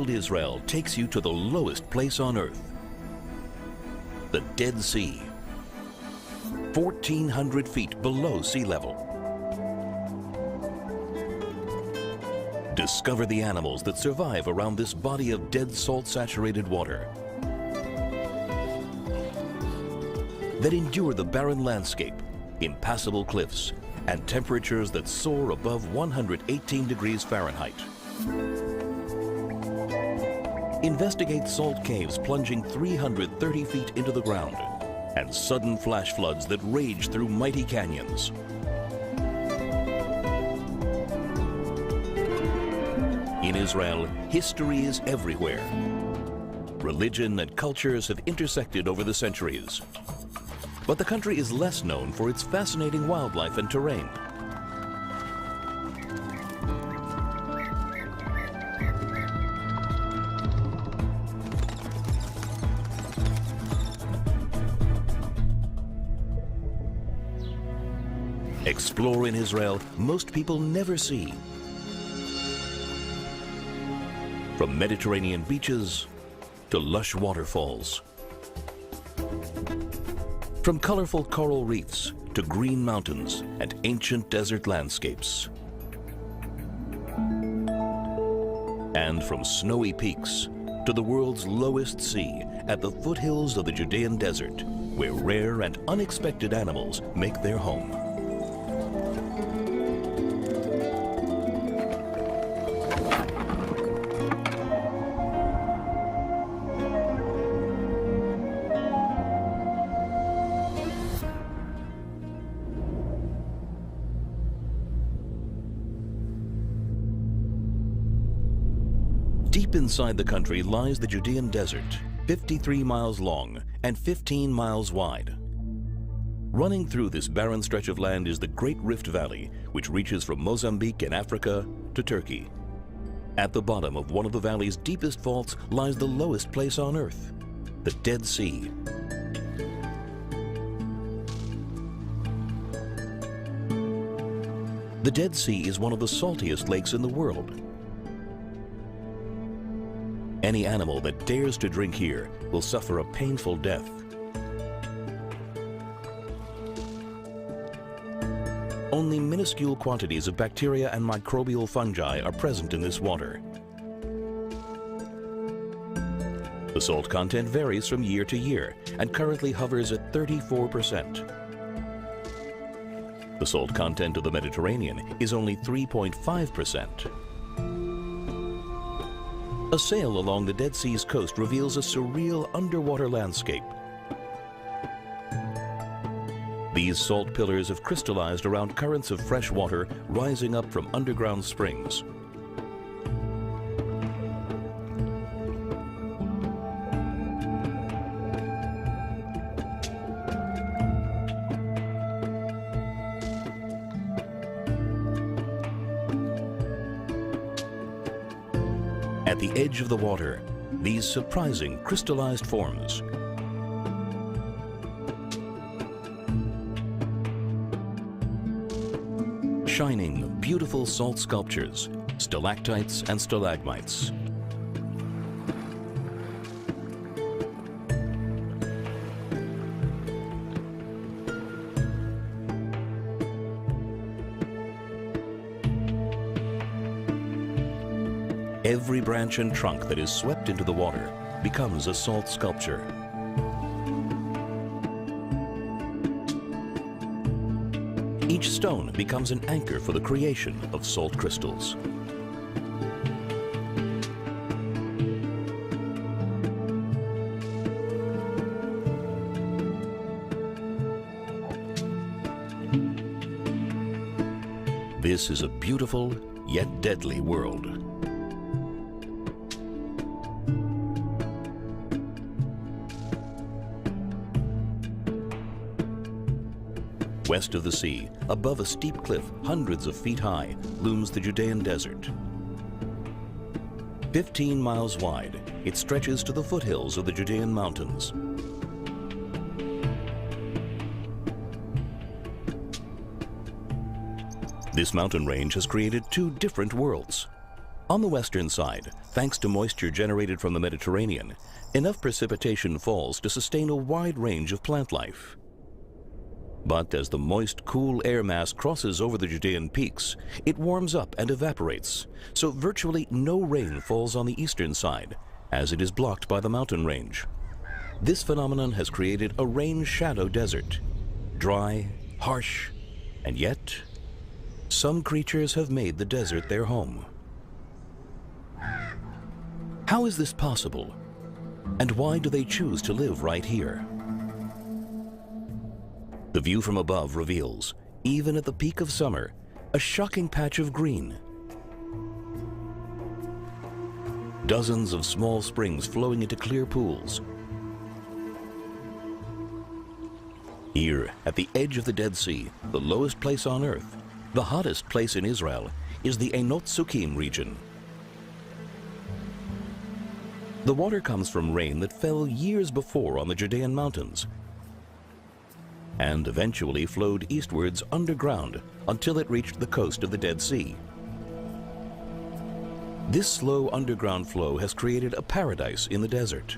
Israel takes you to the lowest place on earth, the Dead Sea, 1,400 feet below sea level. Discover the animals that survive around this body of dead salt-saturated water, that endure the barren landscape, impassable cliffs, and temperatures that soar above 118 degrees Fahrenheit. Investigate salt caves plunging 330 feet into the ground and sudden flash floods that rage through mighty canyons. In Israel, history is everywhere. Religion and cultures have intersected over the centuries. But the country is less known for its fascinating wildlife and terrain. Explore in Israel most people never see. From Mediterranean beaches to lush waterfalls. From colorful coral reefs to green mountains and ancient desert landscapes. And from snowy peaks to the world's lowest sea at the foothills of the Judean desert, where rare and unexpected animals make their home. Deep inside the country lies the Judean desert, 53 miles long and 15 miles wide. Running through this barren stretch of land is the Great Rift Valley, which reaches from Mozambique in Africa to Turkey. At the bottom of one of the valley's deepest faults lies the lowest place on Earth, the Dead Sea. The Dead Sea is one of the saltiest lakes in the world. Any animal that dares to drink here will suffer a painful death. Only minuscule quantities of bacteria and microbial fungi are present in this water. The salt content varies from year to year and currently hovers at 34%. The salt content of the Mediterranean is only 3.5%. A sail along the Dead Sea's coast reveals a surreal underwater landscape. These salt pillars have crystallized around currents of fresh water rising up from underground springs. At the edge of the water, these surprising crystallized forms. Shining, beautiful salt sculptures, stalactites and stalagmites. Every branch and trunk that is swept into the water becomes a salt sculpture. Each stone becomes an anchor for the creation of salt crystals. This is a beautiful yet deadly world. West of the sea, above a steep cliff hundreds of feet high, looms the Judean desert. 15 miles wide, it stretches to the foothills of the Judean mountains. This mountain range has created two different worlds. On the western side, thanks to moisture generated from the Mediterranean, enough precipitation falls to sustain a wide range of plant life. But as the moist, cool air mass crosses over the Judean peaks, it warms up and evaporates, so virtually no rain falls on the eastern side, as it is blocked by the mountain range. This phenomenon has created a rain shadow desert, dry, harsh, and yet some creatures have made the desert their home. How is this possible? And why do they choose to live right here? The view from above reveals, even at the peak of summer, a shocking patch of green. Dozens of small springs flowing into clear pools. Here, at the edge of the Dead Sea, the lowest place on Earth, the hottest place in Israel, is the Einot Tzukim region. The water comes from rain that fell years before on the Judean mountains and eventually flowed eastwards underground until it reached the coast of the Dead Sea. This slow underground flow has created a paradise in the desert.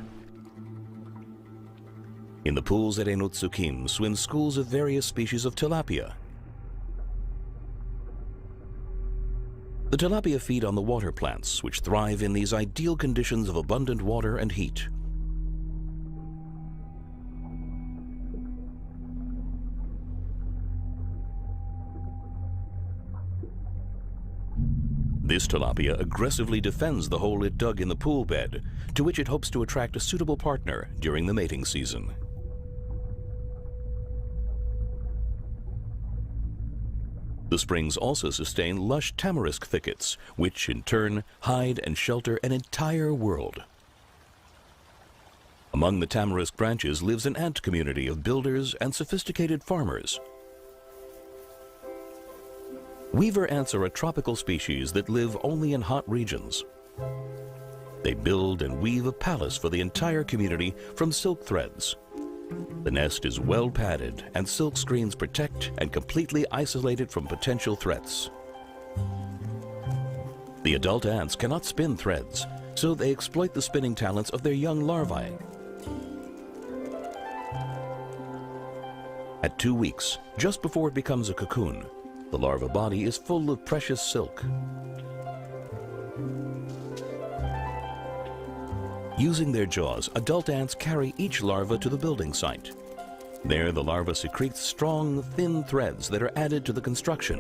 In the pools at Einot Tzukim swim schools of various species of tilapia. The tilapia feed on the water plants, which thrive in these ideal conditions of abundant water and heat. This tilapia aggressively defends the hole it dug in the pool bed, to which it hopes to attract a suitable partner during the mating season. The springs also sustain lush tamarisk thickets, which in turn hide and shelter an entire world. Among the tamarisk branches lives an ant community of builders and sophisticated farmers. Weaver ants are a tropical species that live only in hot regions. They build and weave a palace for the entire community from silk threads. The nest is well padded, and silk screens protect and completely isolate it from potential threats. The adult ants cannot spin threads, so they exploit the spinning talents of their young larvae. At 2 weeks, just before it becomes a cocoon, the larva body is full of precious silk. Using their jaws, adult ants carry each larva to the building site. There, the larva secretes strong, thin threads that are added to the construction.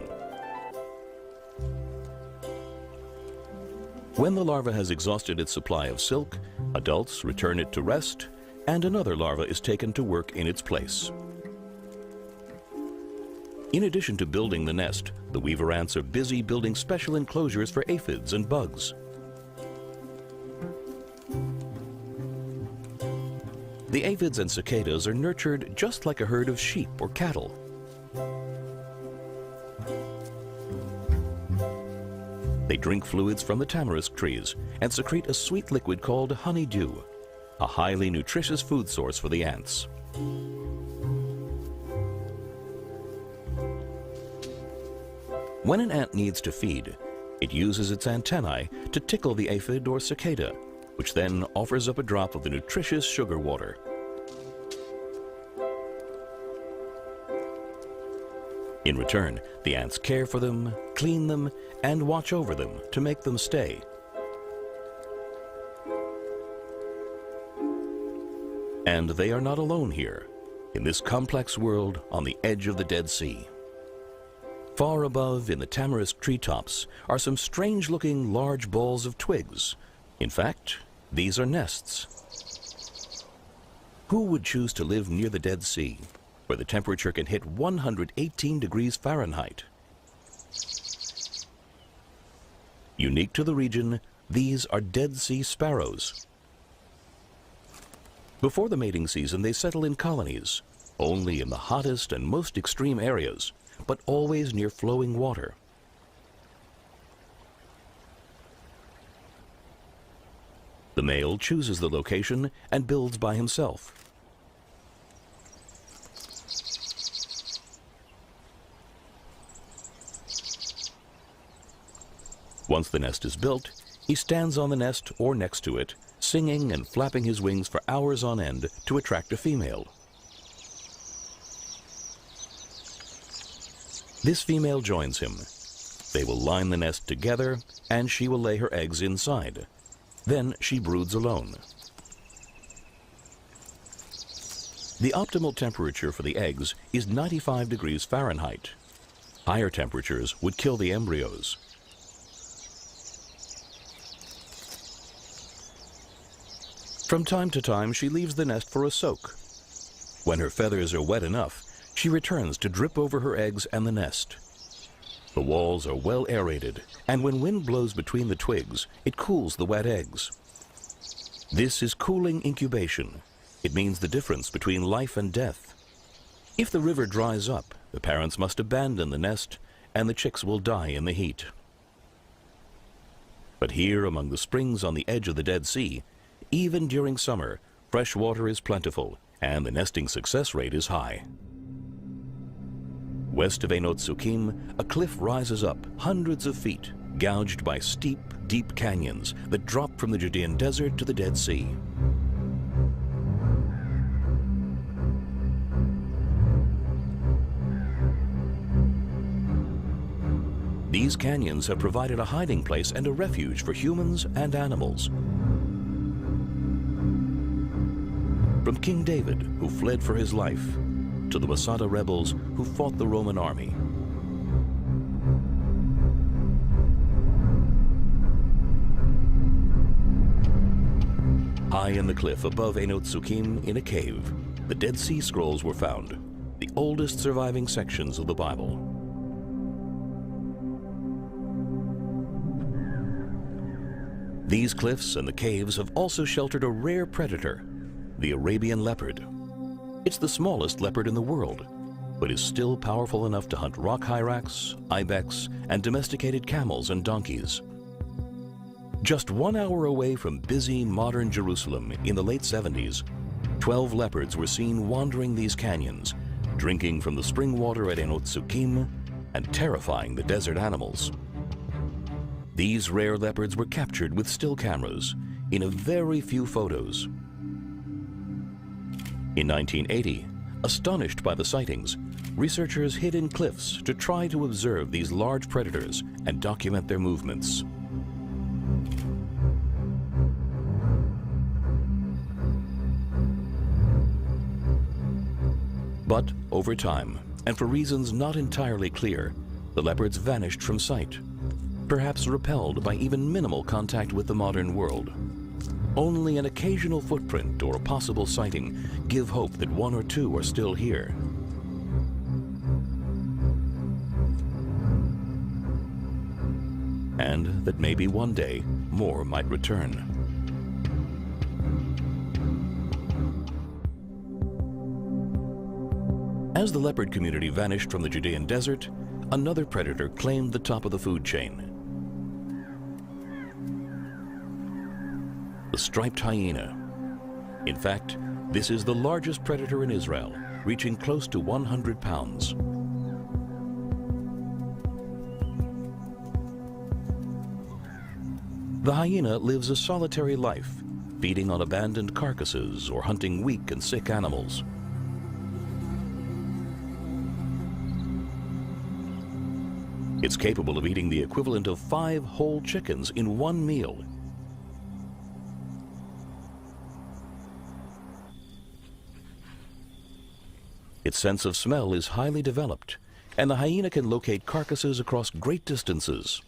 When the larva has exhausted its supply of silk, adults return it to rest, and another larva is taken to work in its place. In addition to building the nest, the weaver ants are busy building special enclosures for aphids and bugs. The aphids and cicadas are nurtured just like a herd of sheep or cattle. They drink fluids from the tamarisk trees and secrete a sweet liquid called honeydew, a highly nutritious food source for the ants. When an ant needs to feed, it uses its antennae to tickle the aphid or cicada, which then offers up a drop of the nutritious sugar water. In return, the ants care for them, clean them, and watch over them to make them stay. And they are not alone here, in this complex world on the edge of the Dead Sea. Far above, in the tamarisk treetops, are some strange-looking large balls of twigs. In fact, these are nests. Who would choose to live near the Dead Sea, where the temperature can hit 118 degrees Fahrenheit? Unique to the region, these are Dead Sea sparrows. Before the mating season, they settle in colonies, only in the hottest and most extreme areas, but always near flowing water. The male chooses the location and builds by himself. Once the nest is built, he stands on the nest or next to it, singing and flapping his wings for hours on end to attract a female. This female joins him. They will line the nest together, and she will lay her eggs inside. Then she broods alone. The optimal temperature for the eggs is 95 degrees Fahrenheit. Higher temperatures would kill the embryos. From time to time, she leaves the nest for a soak. When her feathers are wet enough, she returns to drip over her eggs and the nest. The walls are well aerated, and when wind blows between the twigs, it cools the wet eggs. This is cooling incubation. It means the difference between life and death. If the river dries up, the parents must abandon the nest, and the chicks will die in the heat. But here among the springs on the edge of the Dead Sea, even during summer, fresh water is plentiful, and the nesting success rate is high. West of Einot Sukkim, a cliff rises up hundreds of feet, gouged by steep, deep canyons that drop from the Judean desert to the Dead Sea. These canyons have provided a hiding place and a refuge for humans and animals. From King David, who fled for his life, to the Masada rebels who fought the Roman army. High in the cliff above Einot Sukkim, in a cave, the Dead Sea Scrolls were found, the oldest surviving sections of the Bible. These cliffs and the caves have also sheltered a rare predator, the Arabian leopard. It's the smallest leopard in the world, but is still powerful enough to hunt rock hyrax, ibex, and domesticated camels and donkeys. Just 1 hour away from busy modern Jerusalem in the late 70s, 12 leopards were seen wandering these canyons, drinking from the spring water at Einot Sukkim and terrifying the desert animals. These rare leopards were captured with still cameras in a very few photos. In 1980, astonished by the sightings, researchers hid in cliffs to try to observe these large predators and document their movements. But over time, and for reasons not entirely clear, the leopards vanished from sight, perhaps repelled by even minimal contact with the modern world. Only an occasional footprint or a possible sighting give hope that one or two are still here. And that maybe one day more might return. As the leopard community vanished from the Judean desert, another predator claimed the top of the food chain. The striped hyena. In fact, this is the largest predator in Israel, reaching close to 100 pounds. The hyena lives a solitary life, feeding on abandoned carcasses or hunting weak and sick animals. It's capable of eating the equivalent of 5 whole chickens in one meal. Its sense of smell is highly developed, and the hyena can locate carcasses across great distances.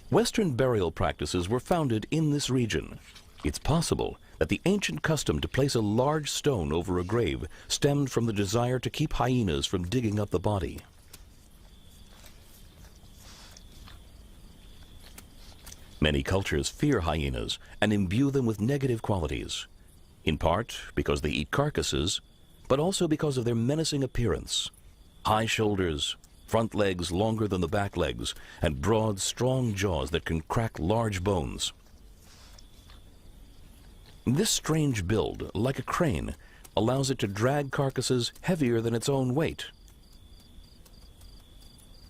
Western burial practices were founded in this region. It's possible that the ancient custom to place a large stone over a grave stemmed from the desire to keep hyenas from digging up the body. Many cultures fear hyenas and imbue them with negative qualities, in part because they eat carcasses, but also because of their menacing appearance. High shoulders, front legs longer than the back legs, and broad, strong jaws that can crack large bones. This strange build, like a crane, allows it to drag carcasses heavier than its own weight.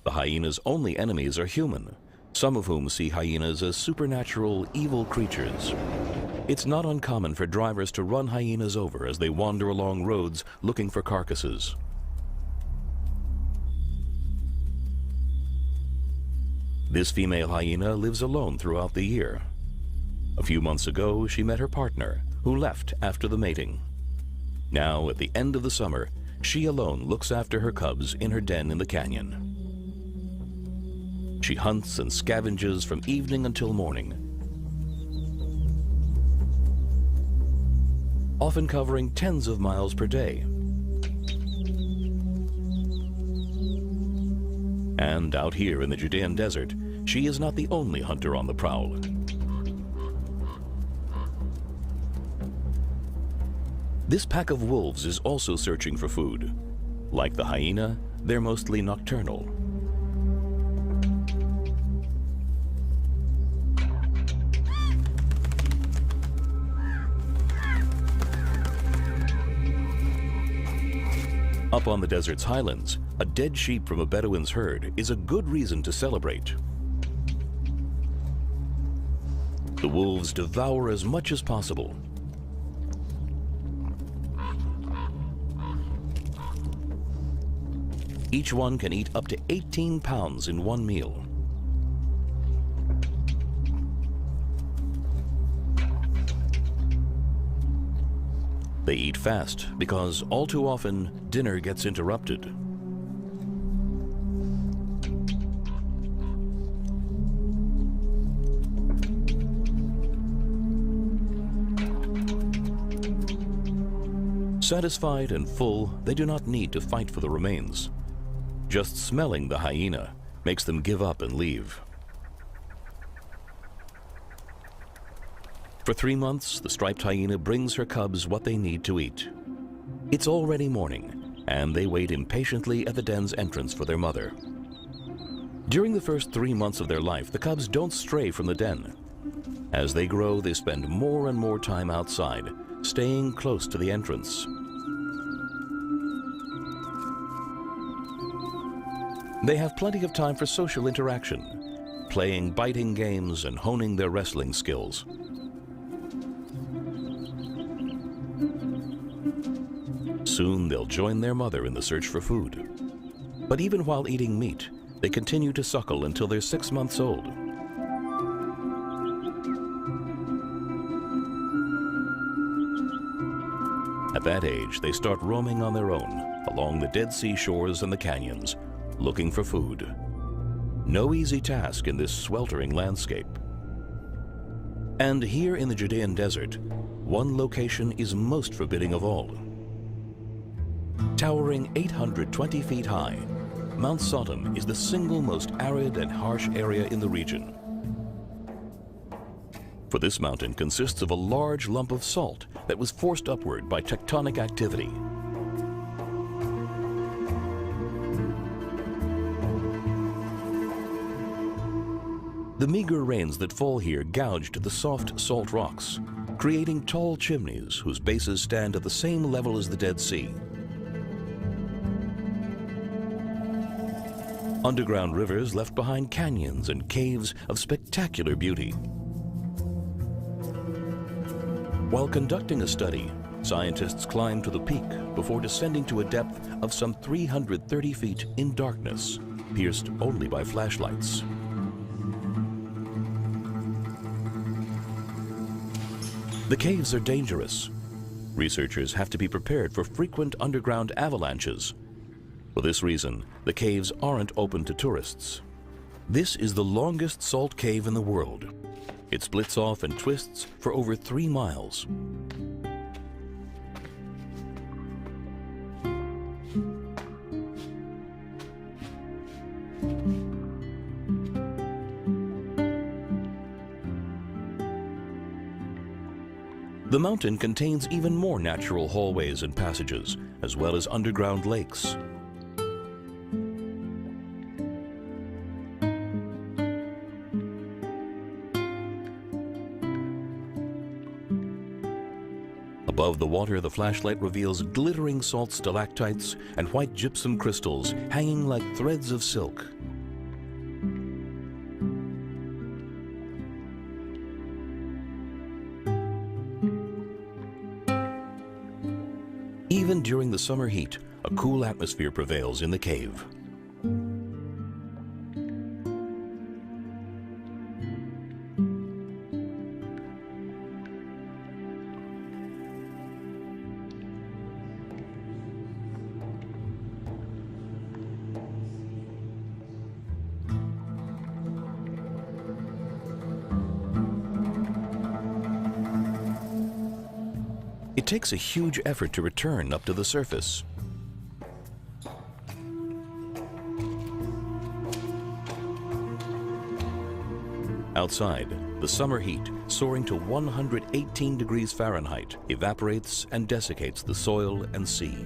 The hyena's only enemies are human, some of whom see hyenas as supernatural, evil creatures. It's not uncommon for drivers to run hyenas over as they wander along roads looking for carcasses. This female hyena lives alone throughout the year. A few months ago, she met her partner, who left after the mating. Now, at the end of the summer, she alone looks after her cubs in her den in the canyon. She hunts and scavenges from evening until morning, often covering tens of miles per day. And out here in the Judean desert, she is not the only hunter on the prowl. This pack of wolves is also searching for food. Like the hyena, they're mostly nocturnal. Up on the desert's highlands, a dead sheep from a Bedouin's herd is a good reason to celebrate. The wolves devour as much as possible. Each one can eat up to 18 pounds in one meal. They eat fast because all too often dinner gets interrupted. Satisfied and full, they do not need to fight for the remains. Just smelling the hyena makes them give up and leave. For 3 months, the striped hyena brings her cubs what they need to eat. It's already morning, and they wait impatiently at the den's entrance for their mother. During the first 3 months of their life, the cubs don't stray from the den. As they grow, they spend more and more time outside, staying close to the entrance. They have plenty of time for social interaction, playing biting games and honing their wrestling skills. Soon they'll join their mother in the search for food. But even while eating meat, they continue to suckle until they're 6 months old. At that age, they start roaming on their own along the Dead Sea shores and the canyons, looking for food. No easy task in this sweltering landscape. And here in the Judean desert, one location is most forbidding of all. Towering 820 feet high, Mount Sodom is the single most arid and harsh area in the region. For this mountain consists of a large lump of salt that was forced upward by tectonic activity. The meager rains that fall here gouged the soft salt rocks, creating tall chimneys whose bases stand at the same level as the Dead Sea. Underground rivers left behind canyons and caves of spectacular beauty. While conducting a study, scientists climbed to the peak before descending to a depth of some 330 feet in darkness, pierced only by flashlights. The caves are dangerous. Researchers have to be prepared for frequent underground avalanches. For this reason, the caves aren't open to tourists. This is the longest salt cave in the world. It splits off and twists for over 3 miles. The mountain contains even more natural hallways and passages, as well as underground lakes. Above the water, the flashlight reveals glittering salt stalactites and white gypsum crystals hanging like threads of silk. Even during the summer heat, a cool atmosphere prevails in the cave. It takes a huge effort to return up to the surface. Outside, the summer heat, soaring to 118 degrees Fahrenheit, evaporates and desiccates the soil and sea.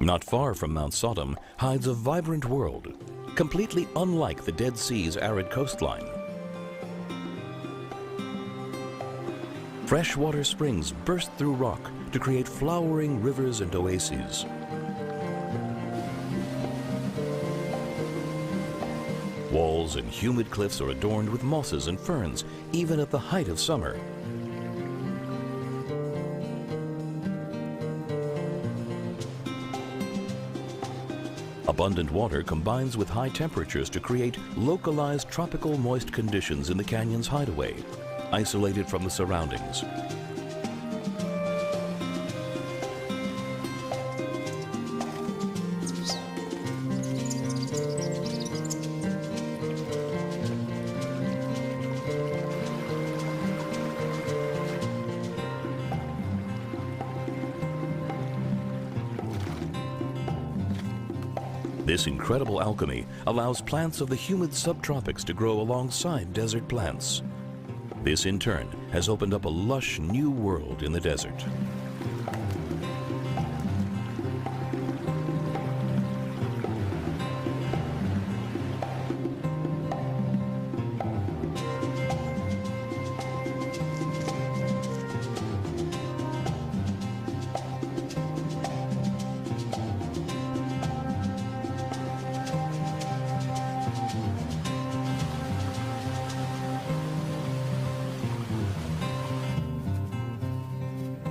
Not far from Mount Sodom hides a vibrant world, completely unlike the Dead Sea's arid coastline. Freshwater springs burst through rock to create flowering rivers and oases. Walls and humid cliffs are adorned with mosses and ferns, even at the height of summer. Abundant water combines with high temperatures to create localized tropical moist conditions in the canyon's hideaway, isolated from the surroundings. This incredible alchemy allows plants of the humid subtropics to grow alongside desert plants. This, in turn, has opened up a lush new world in the desert.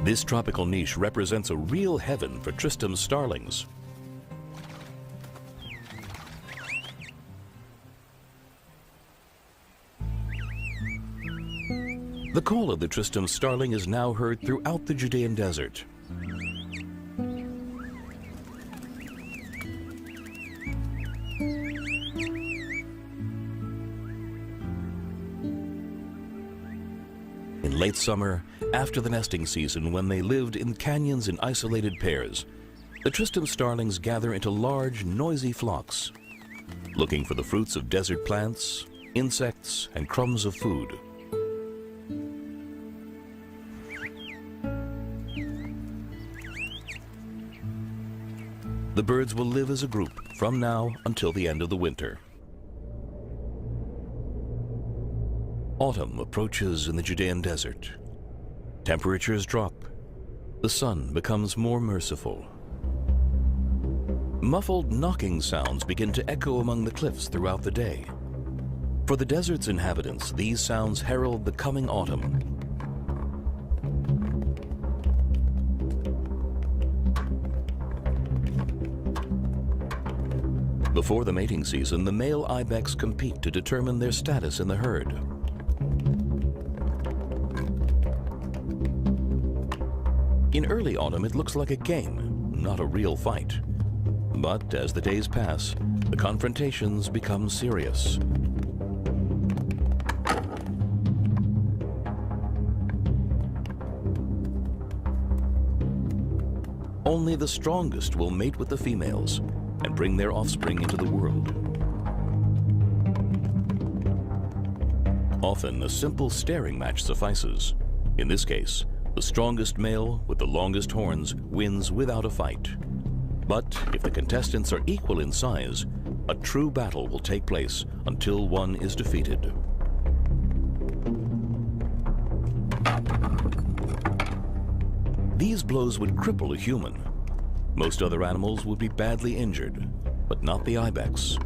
This tropical niche represents a real heaven for Tristram's starlings. The call of the Tristram starling is now heard throughout the Judean desert. In late summer, after the nesting season, when they lived in canyons in isolated pairs, the Tristram starlings gather into large, noisy flocks, looking for the fruits of desert plants, insects, and crumbs of food. The birds will live as a group from now until the end of the winter. Autumn approaches in the Judean desert. Temperatures drop. The sun becomes more merciful. Muffled knocking sounds begin to echo among the cliffs throughout the day. For the desert's inhabitants, these sounds herald the coming autumn. Before the mating season, the male ibex compete to determine their status in the herd. In early autumn, it looks like a game, not a real fight. But as the days pass, the confrontations become serious. Only the strongest will mate with the females and bring their offspring into the world. Often, a simple staring match suffices. In this case, the strongest male with the longest horns wins without a fight. But if the contestants are equal in size, a true battle will take place until one is defeated. These blows would cripple a human. Most other animals would be badly injured, but not the ibex.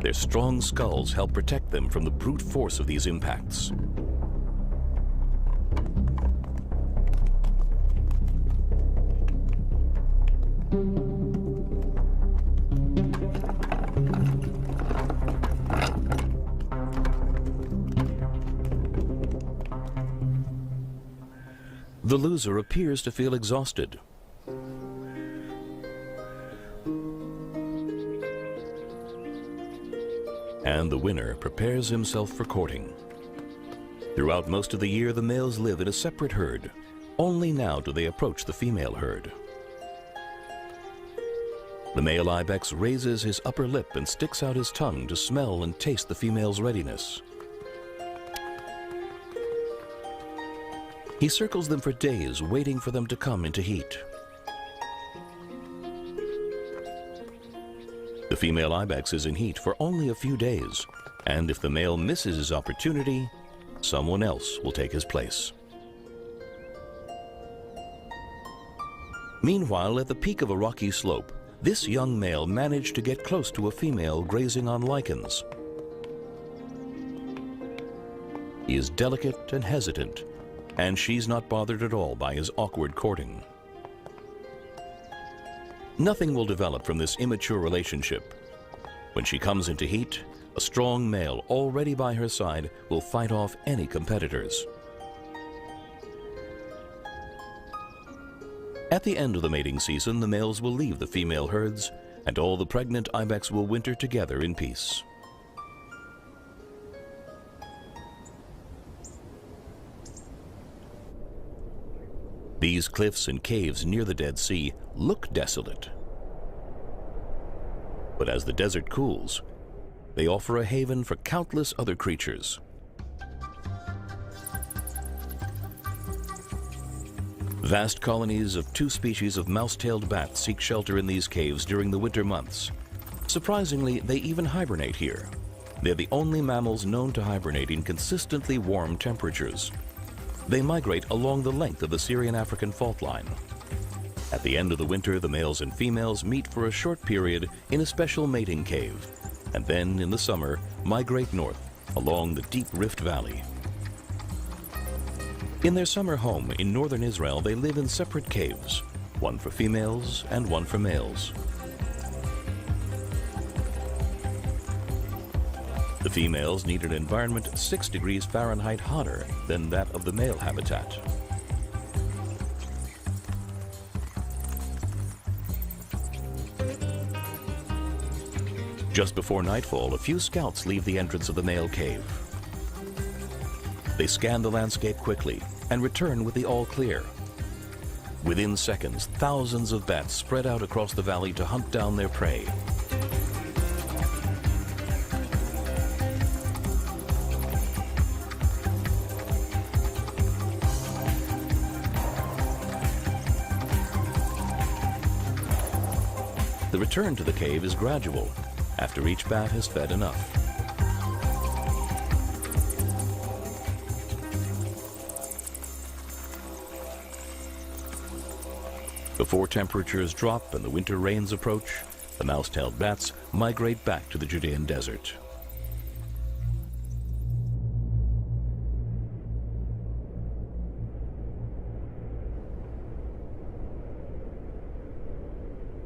Their strong skulls help protect them from the brute force of these impacts. The loser appears to feel exhausted. And the winner prepares himself for courting. Throughout most of the year, the males live in a separate herd. Only now do they approach the female herd. The male ibex raises his upper lip and sticks out his tongue to smell and taste the female's readiness. He circles them for days, waiting for them to come into heat. The female ibex is in heat for only a few days, and if the male misses his opportunity, someone else will take his place. Meanwhile, at the peak of a rocky slope, this young male managed to get close to a female grazing on lichens. He is delicate and hesitant, and she's not bothered at all by his awkward courting. Nothing will develop from this immature relationship. When she comes into heat, a strong male already by her side will fight off any competitors. At the end of the mating season, the males will leave the female herds, and all the pregnant ibex will winter together in peace. These cliffs and caves near the Dead Sea look desolate. But as the desert cools, they offer a haven for countless other creatures. Vast colonies of 2 species of mouse-tailed bats seek shelter in these caves during the winter months. Surprisingly, they even hibernate here. They're the only mammals known to hibernate in consistently warm temperatures. They migrate along the length of the Syrian-African fault line. At the end of the winter, the males and females meet for a short period in a special mating cave, and then in the summer migrate north along the deep Rift Valley. In their summer home in northern Israel, they live in separate caves, one for females and one for males. The females need an environment 6 degrees Fahrenheit hotter than that of the male habitat. Just before nightfall, a few scouts leave the entrance of the male cave. They scan the landscape quickly and return with the all clear. Within seconds, thousands of bats spread out across the valley to hunt down their prey. The return to the cave is gradual, after each bat has fed enough. Before temperatures drop and the winter rains approach, the mouse-tailed bats migrate back to the Judean desert.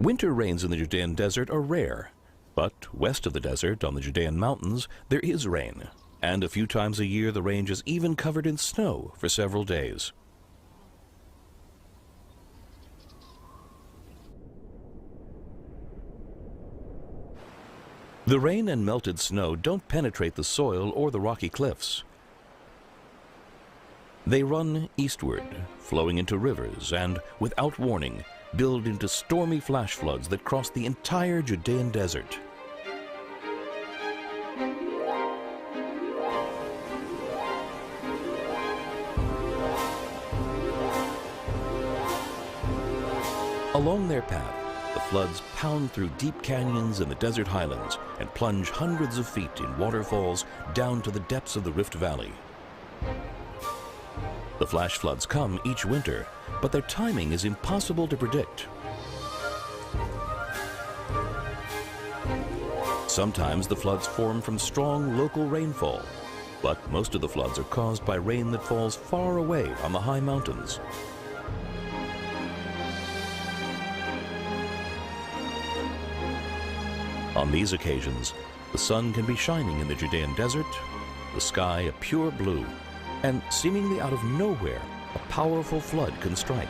Winter rains in the Judean desert are rare, but west of the desert on the Judean mountains there is rain, and a few times a year the range is even covered in snow for several days. The rain and melted snow don't penetrate the soil or the rocky cliffs. They run eastward, flowing into rivers, and, without warning, build into stormy flash floods that cross the entire Judean desert. Along their path, the floods pound through deep canyons in the desert highlands and plunge hundreds of feet in waterfalls down to the depths of the Rift Valley. The flash floods come each winter, but their timing is impossible to predict. Sometimes the floods form from strong local rainfall, but most of the floods are caused by rain that falls far away on the high mountains. On these occasions, the sun can be shining in the Judean desert, the sky a pure blue, and seemingly out of nowhere, a powerful flood can strike.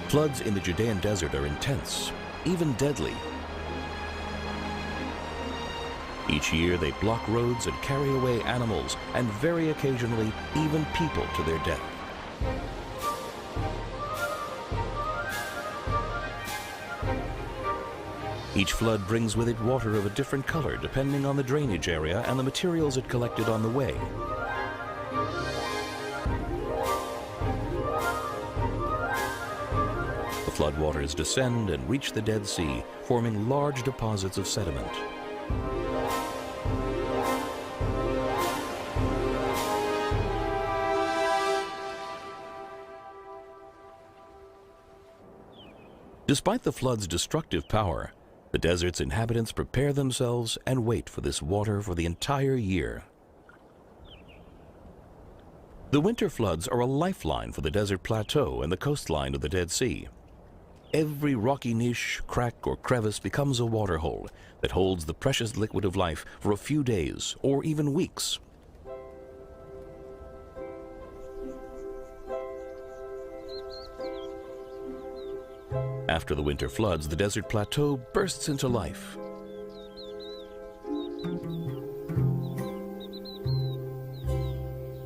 Floods in the Judean desert are intense, even deadly. Each year they block roads and carry away animals, and very occasionally even people to their death. Each flood brings with it water of a different color depending on the drainage area and the materials it collected on the way. The floodwaters descend and reach the Dead Sea, forming large deposits of sediment. Despite the flood's destructive power, the desert's inhabitants prepare themselves and wait for this water for the entire year. The winter floods are a lifeline for the desert plateau and the coastline of the Dead Sea. Every rocky niche, crack, or crevice becomes a waterhole that holds the precious liquid of life for a few days or even weeks. After the winter floods, the desert plateau bursts into life.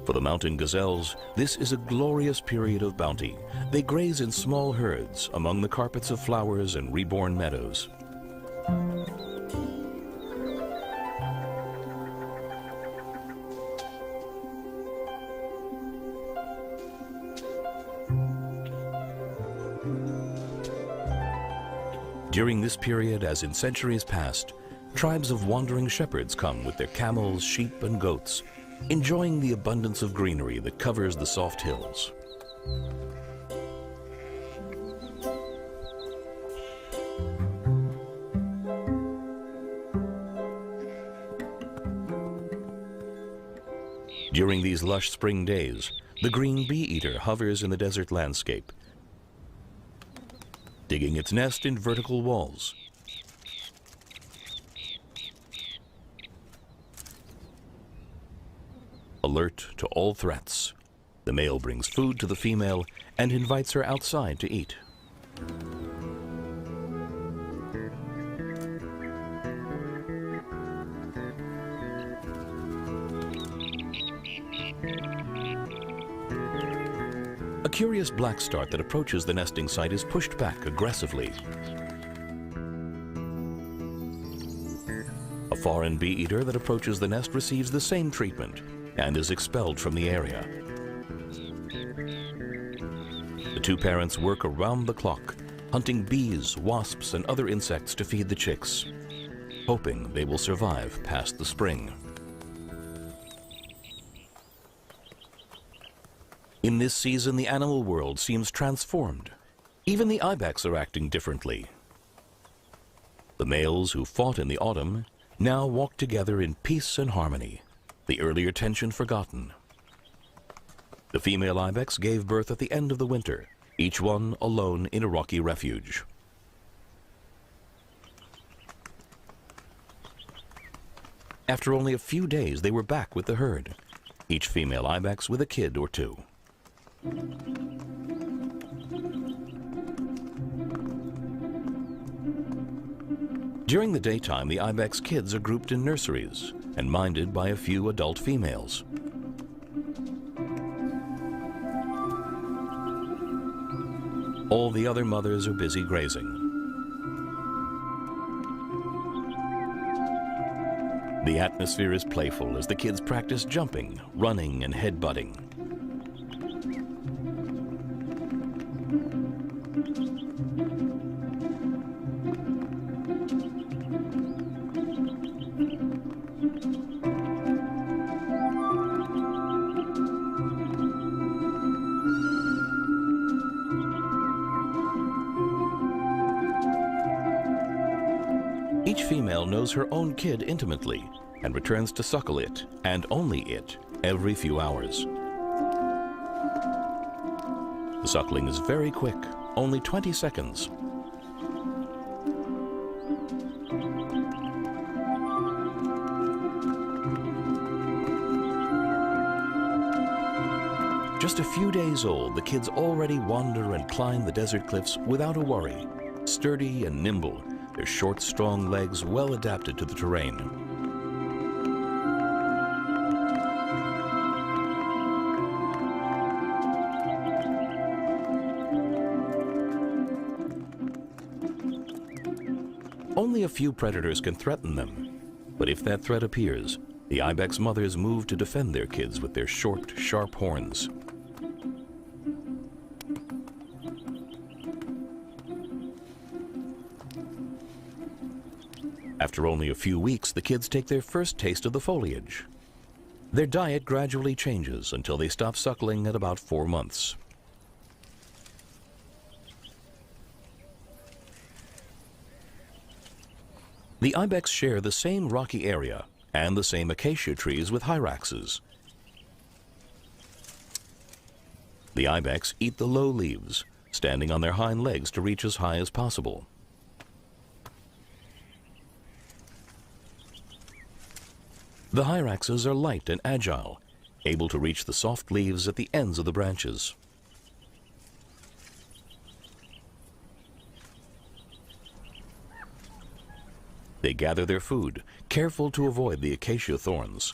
For the mountain gazelles, this is a glorious period of bounty. They graze in small herds among the carpets of flowers and reborn meadows. During this period, as in centuries past, tribes of wandering shepherds come with their camels, sheep, and goats, enjoying the abundance of greenery that covers the soft hills. During these lush spring days, the green bee-eater hovers in the desert landscape, digging its nest in vertical walls. Alert to all threats, the male brings food to the female and invites her outside to eat. A curious blackstart that approaches the nesting site is pushed back aggressively. A foreign bee-eater that approaches the nest receives the same treatment and is expelled from the area. The two parents work around the clock, hunting bees, wasps, and other insects to feed the chicks, hoping they will survive past the spring. In this season, the animal world seems transformed. Even the ibex are acting differently. The males who fought in the autumn now walk together in peace and harmony, the earlier tension forgotten. The female ibex gave birth at the end of the winter, each one alone in a rocky refuge. After only a few days, they were back with the herd, each female ibex with a kid or two. During the daytime, the ibex kids are grouped in nurseries and minded by a few adult females. All the other mothers are busy grazing. The atmosphere is playful as the kids practice jumping, running, and headbutting. Each female knows her own kid intimately and returns to suckle it, and only it, every few hours. The suckling is very quick, only 20 seconds. Just a few days old, the kids already wander and climb the desert cliffs without a worry. Sturdy and nimble, their short, strong legs well adapted to the terrain. Only a few predators can threaten them, but if that threat appears, the ibex mothers move to defend their kids with their short, sharp horns. After only a few weeks, the kids take their first taste of the foliage. Their diet gradually changes until they stop suckling at about 4 months. The ibex share the same rocky area and the same acacia trees with hyraxes. The ibex eat the low leaves, standing on their hind legs to reach as high as possible. The hyraxes are light and agile, able to reach the soft leaves at the ends of the branches. They gather their food, careful to avoid the acacia thorns.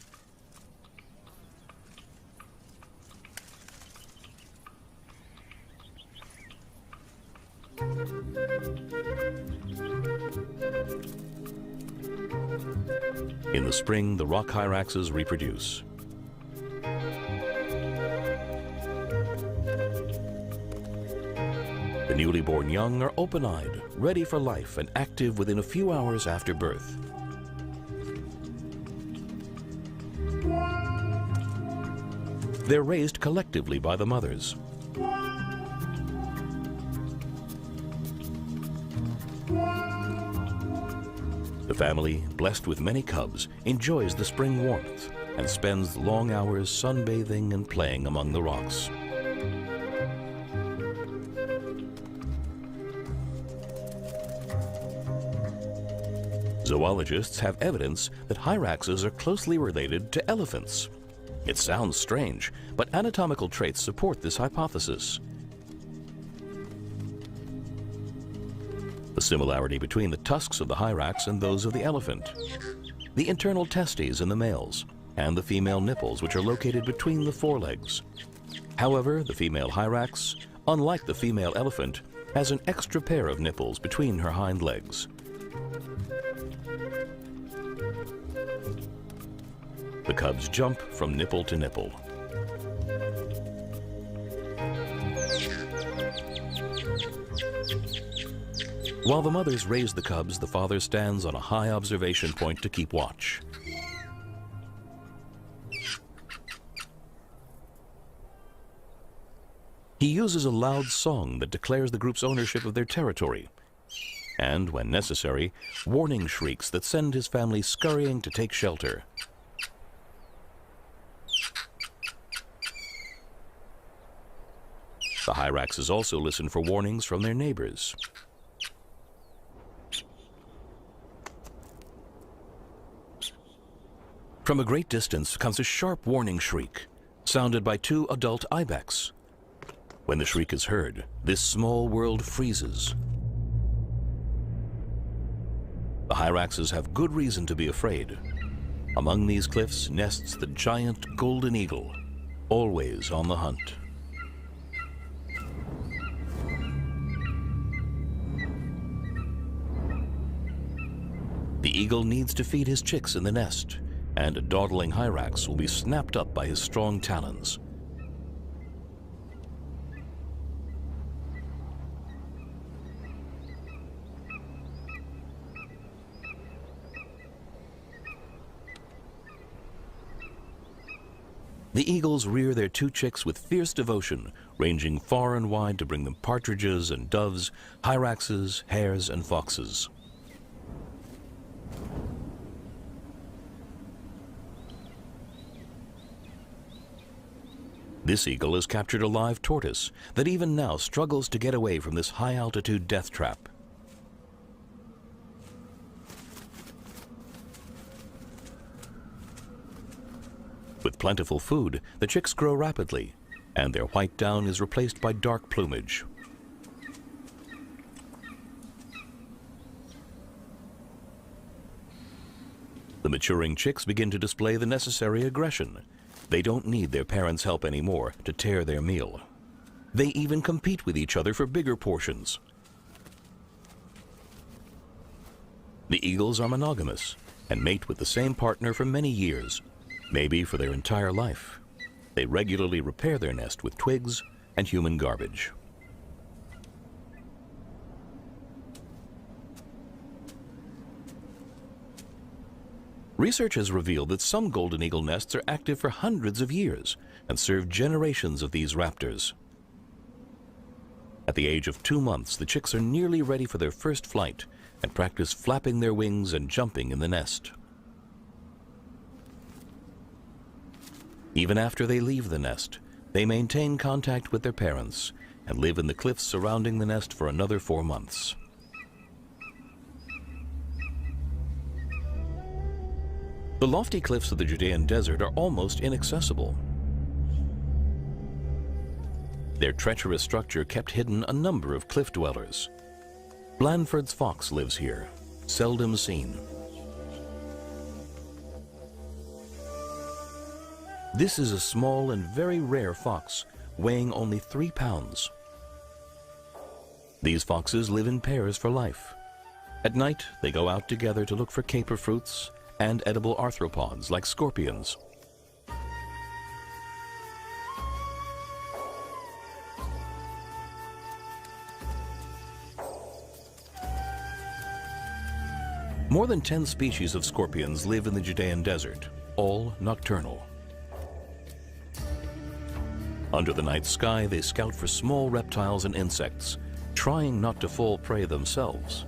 In the spring, the rock hyraxes reproduce. The newly born young are open-eyed, ready for life, and active within a few hours after birth. They're raised collectively by the mothers. The family, blessed with many cubs, enjoys the spring warmth and spends long hours sunbathing and playing among the rocks. Zoologists have evidence that hyraxes are closely related to elephants. It sounds strange, but anatomical traits support this hypothesis. The similarity between the tusks of the hyrax and those of the elephant, the internal testes in the males, and the female nipples, which are located between the forelegs. However, the female hyrax, unlike the female elephant, has an extra pair of nipples between her hind legs. The cubs jump from nipple to nipple. While the mothers raise the cubs, the father stands on a high observation point to keep watch. He uses a loud song that declares the group's ownership of their territory, and, when necessary, warning shrieks that send his family scurrying to take shelter. The hyraxes also listen for warnings from their neighbors. From a great distance comes a sharp warning shriek, sounded by 2 adult ibex. When the shriek is heard, this small world freezes. The hyraxes have good reason to be afraid. Among these cliffs nests the giant golden eagle, always on the hunt. The eagle needs to feed his chicks in the nest, and a dawdling hyrax will be snapped up by his strong talons. The eagles rear their 2 chicks with fierce devotion, ranging far and wide to bring them partridges and doves, hyraxes, hares, and foxes. This eagle has captured a live tortoise that even now struggles to get away from this high-altitude death trap. With plentiful food, the chicks grow rapidly, and their white down is replaced by dark plumage. The maturing chicks begin to display the necessary aggression. They don't need their parents' help anymore to tear their meal. They even compete with each other for bigger portions. The eagles are monogamous and mate with the same partner for many years, maybe for their entire life. They regularly repair their nest with twigs and human garbage. Research has revealed that some golden eagle nests are active for hundreds of years and serve generations of these raptors. At the age of 2 months, the chicks are nearly ready for their first flight and practice flapping their wings and jumping in the nest. Even after they leave the nest, they maintain contact with their parents and live in the cliffs surrounding the nest for another 4 months. The lofty cliffs of the Judean desert are almost inaccessible. Their treacherous structure kept hidden a number of cliff dwellers. Blandford's fox lives here, seldom seen. This is a small and very rare fox, weighing only 3 pounds. These foxes live in pairs for life. At night, they go out together to look for caper fruits and edible arthropods like scorpions. More than 10 species of scorpions live in the Judean desert, all nocturnal. Under the night sky, they scout for small reptiles and insects, trying not to fall prey themselves.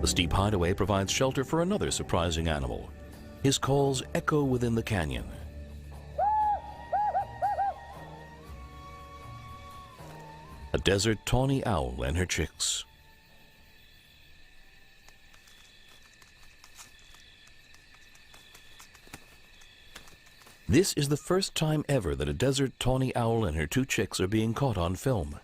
The steep hideaway provides shelter for another surprising animal. His calls echo within the canyon. A desert tawny owl and her chicks. This is the first time ever that a desert tawny owl and her 2 chicks are being caught on film.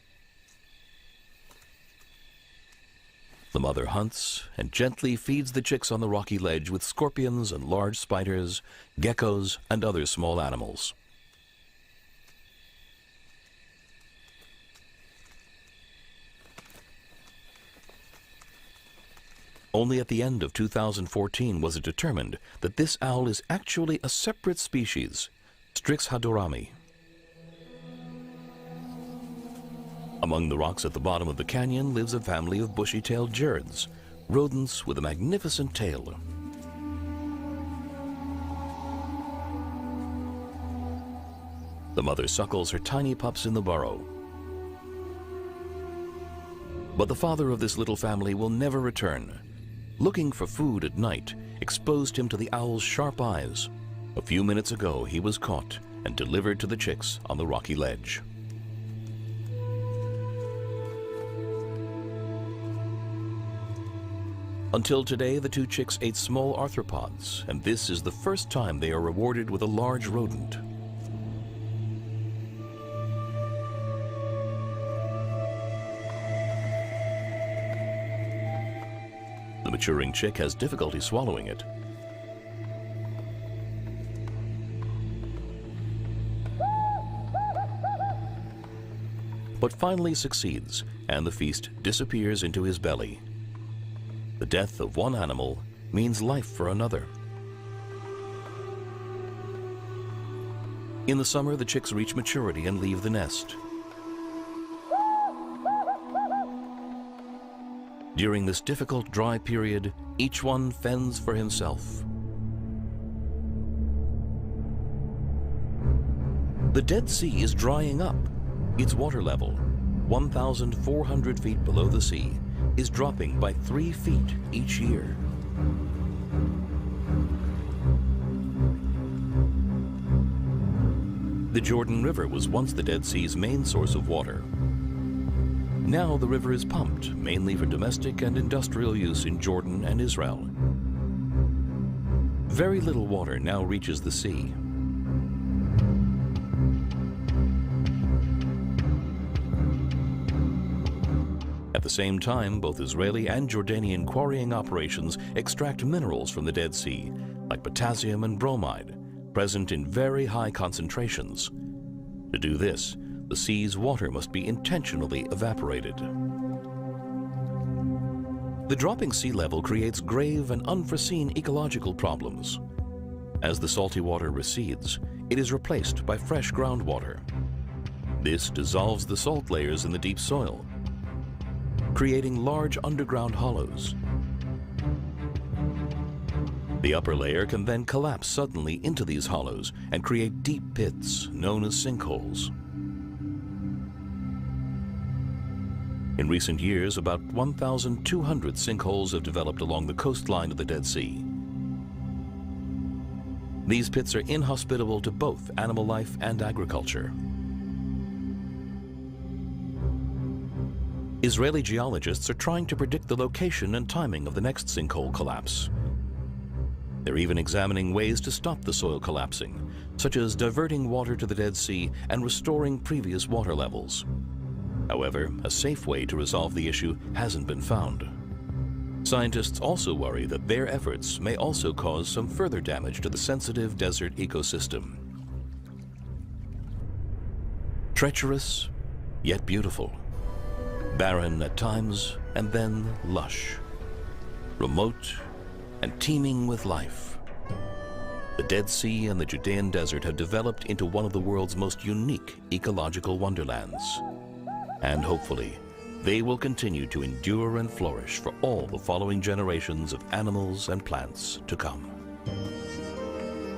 The mother hunts and gently feeds the chicks on the rocky ledge with scorpions and large spiders, geckos, and other small animals. Only at the end of 2014 was it determined that this owl is actually a separate species, Strix hadorami. Among the rocks at the bottom of the canyon lives a family of bushy-tailed jareds, rodents with a magnificent tail. The mother suckles her tiny pups in the burrow. But the father of this little family will never return. Looking for food at night exposed him to the owl's sharp eyes. A few minutes ago, he was caught and delivered to the chicks on the rocky ledge. Until today, the 2 chicks ate small arthropods, and this is the first time they are rewarded with a large rodent. The maturing chick has difficulty swallowing it. But finally succeeds, and the feast disappears into his belly. The death of one animal means life for another. In the summer, the chicks reach maturity and leave the nest. During this difficult dry period, each one fends for himself. The Dead Sea is drying up. Its water level, 1,400 feet below the sea, is dropping by 3 feet each year. The Jordan River was once the Dead Sea's main source of water. Now the river is pumped, mainly for domestic and industrial use in Jordan and Israel. Very little water now reaches the sea. At the same time, both Israeli and Jordanian quarrying operations extract minerals from the Dead Sea, like potassium and bromide, present in very high concentrations. To do this, the sea's water must be intentionally evaporated. The dropping sea level creates grave and unforeseen ecological problems. As the salty water recedes, it is replaced by fresh groundwater. This dissolves the salt layers in the deep soil, creating large underground hollows. The upper layer can then collapse suddenly into these hollows and create deep pits known as sinkholes. In recent years, about 1,200 sinkholes have developed along the coastline of the Dead Sea. These pits are inhospitable to both animal life and agriculture. Israeli geologists are trying to predict the location and timing of the next sinkhole collapse. They're even examining ways to stop the soil collapsing, such as diverting water to the Dead Sea and restoring previous water levels. However, a safe way to resolve the issue hasn't been found. Scientists also worry that their efforts may also cause some further damage to the sensitive desert ecosystem. Treacherous, yet beautiful. Barren at times, and then lush. Remote and teeming with life. The Dead Sea and the Judean Desert have developed into one of the world's most unique ecological wonderlands. And hopefully, they will continue to endure and flourish for all the following generations of animals and plants to come.